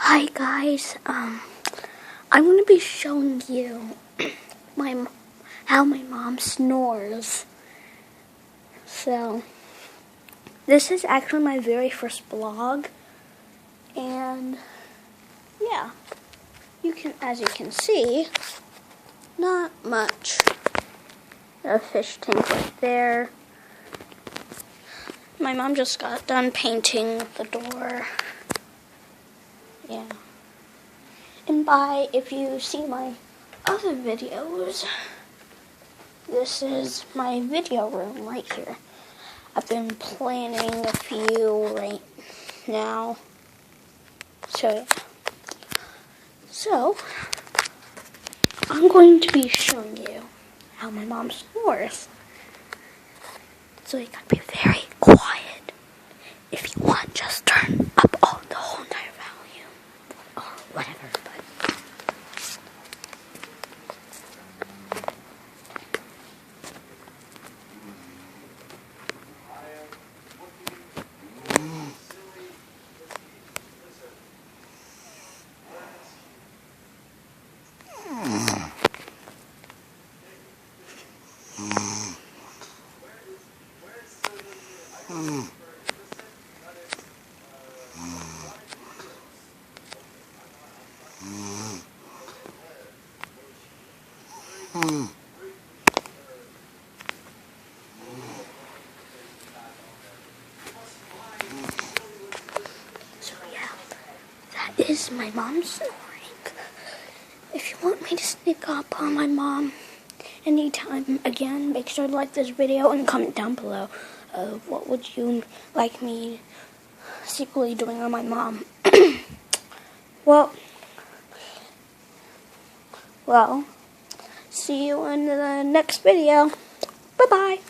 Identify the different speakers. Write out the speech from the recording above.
Speaker 1: Hi guys, I'm going to be showing you how my mom snores. So, this is actually my very first vlog, and yeah, as you can see, not much. A fish tank right there. My mom just got done painting the door. Yeah. And if you see my other videos, this is my video room right here. I've been planning a few right now. So, I'm going to be showing you how my mom snores. So you gotta be very quiet. If you want, just turn up the whole entire volume. Or whatever, So yeah, that is my mom snoring. If you want me to sneak up on my mom anytime again, make sure to like this video and comment down below. What would you like me secretly doing on my mom? Well, see you in the next video. Bye-bye.